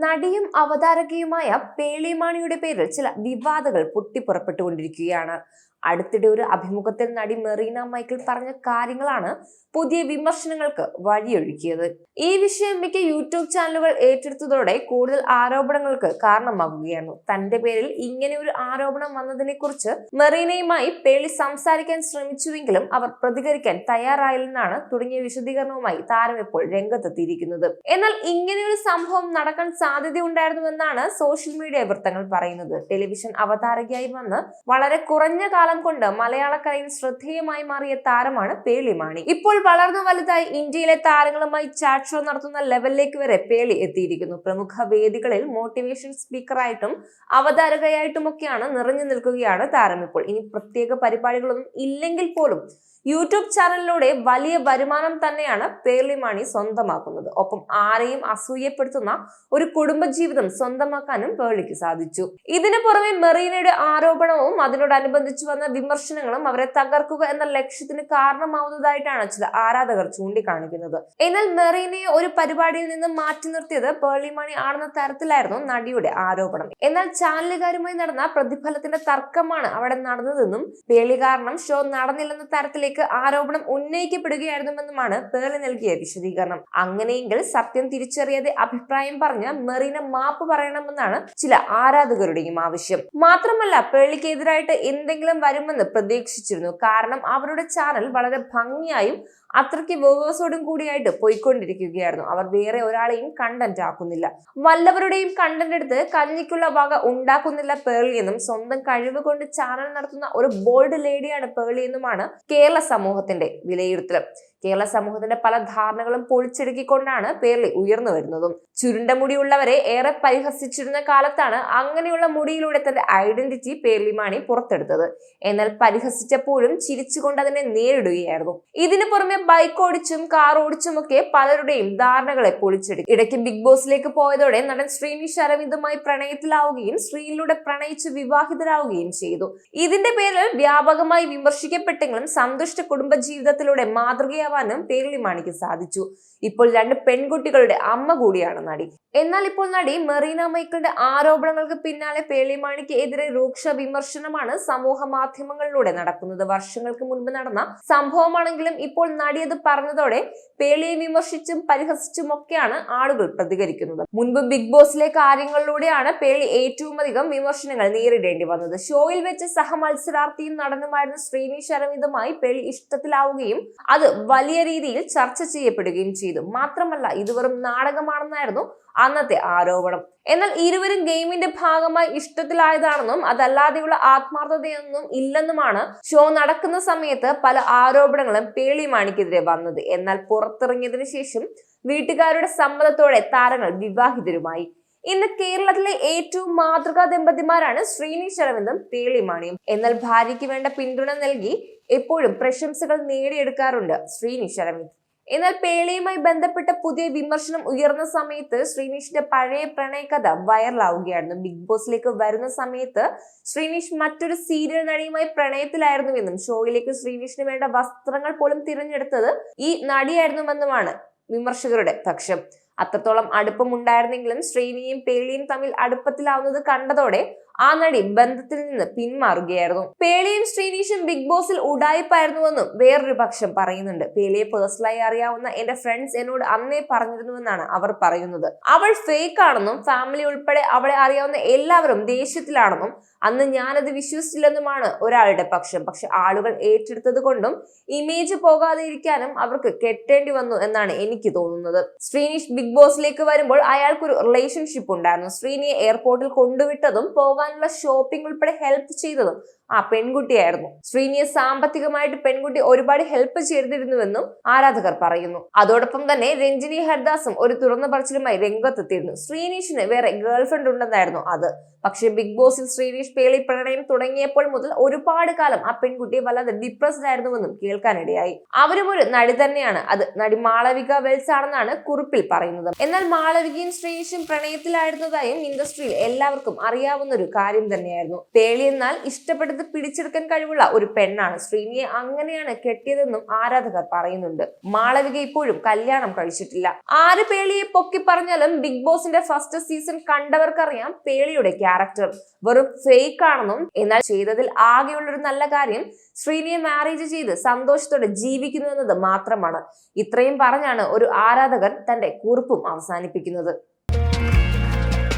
നടിയും അവതാരകയുമായ പേളിമാണിയുടെ പേരിൽ ചില വിവാദങ്ങൾ പൊട്ടിപ്പുറപ്പെട്ടുകൊണ്ടിരിക്കുകയാണ്. അടുത്തിടെ ഒരു അഭിമുഖത്തിൽ നടി മെറീന മൈക്കിൾ പറഞ്ഞ കാര്യങ്ങളാണ് പുതിയ വിമർശനങ്ങൾക്ക് വഴിയൊരുക്കിയത്. ഈ വിഷയം മിക്ക യൂട്യൂബ് ചാനലുകൾ ഏറ്റെടുത്തതോടെ കൂടുതൽ ആരോപണങ്ങൾക്ക് കാരണമാകുകയാണ്. തന്റെ പേരിൽ ഇങ്ങനെ ഒരു ആരോപണം വന്നതിനെ കുറിച്ച് മെറീനയുമായി പേളി സംസാരിക്കാൻ ശ്രമിച്ചുവെങ്കിലും അവർ പ്രതികരിക്കാൻ തയ്യാറായില്ലെന്നാണ് തുടങ്ങിയ വിശദീകരണവുമായി താരം ഇപ്പോൾ രംഗത്തെത്തിയിരിക്കുന്നത്. എന്നാൽ ഇങ്ങനെയൊരു സംഭവം നടക്കാൻ സാധ്യതയുണ്ടായിരുന്നുവെന്നാണ് സോഷ്യൽ മീഡിയ വൃത്തങ്ങൾ പറയുന്നത്. ടെലിവിഷൻ അവതാരകയായി വന്ന് വളരെ കുറഞ്ഞ കാലം കൊണ്ട് മലയാളക്കരയിൽ ശ്രദ്ധേയമായി മാറിയ താരമാണ് പേളിമാണി. ഇപ്പോൾ വളർന്നു വലുതായി ഇന്ത്യയിലെ താരങ്ങളുമായി ചാറ്റ് ഷോ നടത്തുന്ന ലെവലിലേക്ക് വരെ പേളി എത്തിയിരിക്കുന്നു. പ്രമുഖ വേദികളിൽ മോട്ടിവേഷൻ സ്പീക്കറായിട്ടും അവതാരകയായിട്ടുമൊക്കെയാണ് നിറഞ്ഞു നിൽക്കുകയാണ് താരം ഇപ്പോൾ. ഇനി പ്രത്യേക പരിപാടികളൊന്നും ഇല്ലെങ്കിൽ പോലും യൂട്യൂബ് ചാനലിലൂടെ വലിയ വരുമാനം തന്നെയാണ് പേളിമാണി സ്വന്തമാക്കുന്നത്. ഒപ്പം ആരെയും അസൂയപ്പെടുത്തുന്ന ഒരു കുടുംബജീവിതം സ്വന്തമാക്കാനും പേളിക്ക് സാധിച്ചു. ഇതിനു പുറമെ മെറീനയുടെ ആരോപണവും അതിനോടനുബന്ധിച്ചു വന്ന വിമർശനങ്ങളും അവരെ തകർക്കുക എന്ന ലക്ഷ്യത്തിന് കാരണമാവുന്നതായിട്ടാണ് ചില ആരാധകർ ചൂണ്ടിക്കാണിക്കുന്നത്. എന്നാൽ മെറീനയെ ഒരു പരിപാടിയിൽ നിന്ന് മാറ്റി നിർത്തിയത് പേളിമാണി ആണെന്ന തരത്തിലായിരുന്നു നടിയുടെ ആരോപണം. എന്നാൽ ചാനലുകാരുമായി നടന്ന പ്രതിഫലത്തിന്റെ തർക്കമാണ് അവിടെ നടന്നതെന്നും പേളി കാരണം ഷോ നടന്നില്ലെന്ന തരത്തിലേക്ക് ആരോപണം ഉന്നയിക്കപ്പെടുകയായിരുന്നുവെന്നുമാണ് പേളി നൽകിയ വിശദീകരണം. അങ്ങനെയെങ്കിൽ സത്യം തിരിച്ചറിയാതെ അഭിപ്രായം പറഞ്ഞ മെറീന മാപ്പ് പറയണമെന്നാണ് ചില ആരാധകരുടെയും ആവശ്യം. മാത്രമല്ല പേളിക്കെതിരായിട്ട് എന്തെങ്കിലും വരുമെന്ന് പ്രതീക്ഷിച്ചിരുന്നു. കാരണം അവരുടെ ചാനൽ വളരെ ഭംഗിയായും അത്രയ്ക്ക് വേഴ്സോടും കൂടിയായിട്ട് പോയിക്കൊണ്ടിരിക്കുകയായിരുന്നു. അവർ വേറെ ഒരാളെയും കണ്ടന്റ് ആക്കുന്നില്ല, വല്ലവരുടെയും കണ്ടന്റ് എടുത്ത് കഞ്ഞിക്കുള്ള വക ഉണ്ടാക്കുന്നില്ല പേളി എന്നും സ്വന്തം കഴിവ് കൊണ്ട് ചാനൽ നടത്തുന്ന ഒരു ബോൾഡ് ലേഡിയാണ് പേളി എന്നുമാണ് കേരള സമൂഹത്തിന്റെ വിലയിരുത്തൽ. കേരള സമൂഹത്തിന്റെ പല ധാരണകളും പൊളിച്ചെടുക്കിക്കൊണ്ടാണ് പേളി ഉയർന്നു വരുന്നതും. ചുരുണ്ട മുടിയുള്ളവരെ ഏറെ പരിഹസിച്ചിരുന്ന കാലത്താണ് അങ്ങനെയുള്ള മുടിയിലൂടെ തന്റെ ഐഡന്റിറ്റി പേളിമാണി പുറത്തെടുത്തത്. എന്നാൽ പരിഹസിച്ചപ്പോഴും ചിരിച്ചുകൊണ്ട് അതിനെ നേരിടുകയായിരുന്നു. ഇതിനു പുറമെ ബൈക്ക് ഓടിച്ചും കാർ ഓടിച്ചുമൊക്കെ പലരുടെയും ധാരണകളെ പൊളിച്ചെടുക്കും. ഇടയ്ക്ക് ബിഗ് ബോസിലേക്ക് പോയതോടെ നടൻ ശ്രീനിഷ് അരവിന്ദുമായി പ്രണയത്തിലാവുകയും ശ്രീനിലൂടെ പ്രണയിച്ച് വിവാഹിതരാവുകയും ചെയ്തു. ഇതിന്റെ പേരിൽ വ്യാപകമായി വിമർശിക്കപ്പെട്ടെങ്കിലും സന്തുഷ്ട കുടുംബജീവിതത്തിലൂടെ മാതൃകയാവാനും പേളിമാണിക്ക് സാധിച്ചു. ഇപ്പോൾ 2 പെൺകുട്ടികളുടെ അമ്മ കൂടിയാണ് നടി. എന്നാൽ ഇപ്പോൾ നടി മെറീന മൈക്കിളിന്റെ ആരോപണങ്ങൾക്ക് പിന്നാലെ പേളിമാണിക്ക് എതിരെ രൂക്ഷ വിമർശനമാണ് സമൂഹ മാധ്യമങ്ങളിലൂടെ നടക്കുന്നത്. വർഷങ്ങൾക്ക് മുൻപ് നടന്ന സംഭവമാണെങ്കിലും ഇപ്പോൾ നടി അത് പറഞ്ഞതോടെ പേളിയെ വിമർശിച്ചും പരിഹസിച്ചും ഒക്കെയാണ് ആളുകൾ പ്രതികരിക്കുന്നത്. മുൻപ് ബിഗ് ബോസിലെ കാര്യങ്ങളിലൂടെയാണ് പേളി ഏറ്റവും അധികം വിമർശനങ്ങൾ നേരിടേണ്ടി വന്നത്. ഷോയിൽ വെച്ച് സഹമത്സരാർത്ഥിയും നടനുമായിരുന്ന ശ്രീനിഷ് അരവിന്ദുമായി പേളി ഇഷ്ടത്തിലാവുകയും അത് വലിയ രീതിയിൽ ചർച്ച ചെയ്യപ്പെടുകയും ചെയ്തു. മാത്രമല്ല ഇത് വെറും നാടകമാണെന്നായിരുന്നു അന്നത്തെ ആരോപണം. എന്നാൽ ഇരുവരും ഗെയിമിന്റെ ഭാഗമായി ഇഷ്ടത്തിലായതാണെന്നും അതല്ലാതെയുള്ള ആത്മാർത്ഥതയൊന്നും ഇല്ലെന്നുമാണ് ഷോ നടക്കുന്ന സമയത്ത് പല ആരോപണങ്ങളും പേളിമാണിക്കെതിരെ വന്നത്. എന്നാൽ പുറത്തിറങ്ങിയതിനു ശേഷം വീട്ടുകാരുടെ സമ്മതത്തോടെ താരങ്ങൾ വിവാഹിതരുമായി. ഇന്ന് കേരളത്തിലെ ഏറ്റവും മാതൃകാ ദമ്പതിമാരാണ് ശ്രീനിഷ് അരവിന്ദും പേളിമാണിയും. എന്നാൽ ഭാര്യയ്ക്ക് വേണ്ട പിന്തുണ നൽകി എപ്പോഴും പ്രശംസകൾ നേടിയെടുക്കാറുണ്ട് ശ്രീനിഷ് അരവിന്ദ്. എന്നാൽ പേളിയുമായി ബന്ധപ്പെട്ട പുതിയ വിമർശനം ഉയർന്ന സമയത്ത് ശ്രീനിഷിന്റെ പഴയ പ്രണയകഥ വൈറലാവുകയായിരുന്നു. ബിഗ് ബോസിലേക്ക് വരുന്ന സമയത്ത് ശ്രീനിഷ് മറ്റൊരു സീരിയൽ നടിയുമായി പ്രണയത്തിലായിരുന്നുവെന്നും ഷോയിലേക്ക് ശ്രീനിഷിന് വേണ്ട വസ്ത്രങ്ങൾ പോലും തിരഞ്ഞെടുത്തത് ഈ നടിയായിരുന്നുവെന്നുമാണ് വിമർശകരുടെ പക്ഷം. അത്രത്തോളം അടുപ്പമുണ്ടായിരുന്നെങ്കിലും ശ്രീനിയും പേളിയും തമ്മിൽ അടുപ്പത്തിലാവുന്നത് കണ്ടതോടെ ആ നടി ബന്ധത്തിൽ നിന്ന് പിന്മാറുകയായിരുന്നു. പേളിയും ശ്രീനിഷും ബിഗ് ബോസിൽ ഉഡായിപ്പായിരുന്നുവെന്നും വേറൊരു പക്ഷം പറയുന്നുണ്ട്. പേളിയെ പേഴ്സണലായി അറിയാവുന്ന എന്റെ ഫ്രണ്ട്സ് എന്നോട് അന്നേ പറഞ്ഞിരുന്നുവെന്നാണ് അവർ പറയുന്നത്. അവൾ ഫേക്ക് ആണെന്നും ഫാമിലി ഉൾപ്പെടെ അവളെ അറിയാവുന്ന എല്ലാവരും ദേഷ്യത്തിലാണെന്നും അന്ന് ഞാനത് വിശ്വസിച്ചില്ലെന്നുമാണ് ഒരാളുടെ പക്ഷം. പക്ഷെ ആളുകൾ ഏറ്റെടുത്തത് കൊണ്ടും ഇമേജ് പോകാതെ ഇരിക്കാനും അവർക്ക് കെട്ടേണ്ടി വന്നു എന്നാണ് എനിക്ക് തോന്നുന്നത്. ശ്രീനിഷ് ബിഗ് ബോസിലേക്ക് വരുമ്പോൾ അയാൾക്കൊരു റിലേഷൻഷിപ്പ് ഉണ്ടായിരുന്നു. ശ്രീനിയെ എയർപോർട്ടിൽ കൊണ്ടുവിട്ടതും പോകാനുള്ള ഷോപ്പിംഗ് ഉൾപ്പെടെ ഹെൽപ്പ് ചെയ്തതും ആ പെൺകുട്ടിയായിരുന്നു. ശ്രീനിയെ സാമ്പത്തികമായിട്ട് പെൺകുട്ടി ഒരുപാട് ഹെൽപ്പ് ചെയ്തിരുന്നുവെന്നും ആരാധകർ പറയുന്നു. അതോടൊപ്പം തന്നെ രഞ്ജിനി ഹരിദാസും ഒരു തുറന്ന പറച്ചിലുമായി രംഗത്തെത്തിയിരുന്നു. ശ്രീനിഷിന് വേറെ ഗേൾഫ്രണ്ട് ഉണ്ടെന്നായിരുന്നു അത്. പക്ഷെ ബിഗ് ബോസിൽ ശ്രീനിഷ് പേളി പ്രണയം തുടങ്ങിയപ്പോൾ മുതൽ ഒരുപാട് കാലം ആ പെൺകുട്ടി വല്ലാതെ ഡിപ്രസ്ഡ് ആയിരുന്നുവെന്നും കേൾക്കാനിടയായി. അവരും ഒരു നടി തന്നെയാണ്. അത് നടി മാളവിക വെൽസ് ആണെന്നാണ് കുറിപ്പിൽ പറയുന്നത്. എന്നാൽ മാളവികയും ശ്രീനിഷും പ്രണയത്തിലായിരുന്നതായും ഇൻഡസ്ട്രിയിൽ എല്ലാവർക്കും അറിയാവുന്ന ഒരു കാര്യം തന്നെയായിരുന്നു. പേളി എന്നാൽ ഇഷ്ടപ്പെടുന്ന കണ്ടെടുത്ത് പിടിച്ചെടുക്കാൻ കഴിവുള്ള ഒരു പെണ്ണാണ്. ശ്രീനിയെ അങ്ങനെയാണ് കെട്ടിയതെന്നും ആരാധകർ പറയുന്നുണ്ട്. മാളവിക ഇപ്പോഴും കല്യാണം കഴിച്ചിട്ടില്ല. ആര് പേളിയെ പൊക്കി പറഞ്ഞാലും ബിഗ് ബോസിന്റെ ഫസ്റ്റ് സീസൺ കണ്ടവർക്കറിയാം പേളിയുടെ ക്യാരക്ടർ വെറും ഫേക്ക് ആണെന്നും. എന്നാൽ ചെയ്തതിൽ ആകെയുള്ളൊരു നല്ല കാര്യം ശ്രീനിയെ മാരേജ് ചെയ്ത് സന്തോഷത്തോടെ ജീവിക്കുന്നു എന്നത് മാത്രമാണ്. ഇത്രയും പറഞ്ഞാണ് ഒരു ആരാധകൻ തന്റെ കുറിപ്പും അവസാനിപ്പിക്കുന്നത്.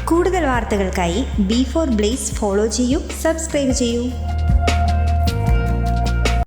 കൂടുതൽ വാർത്തകൾക്കായി B4 Blaze ഫോളോ ചെയ്യൂ, സബ്സ്ക്രൈബ് ചെയ്യൂ.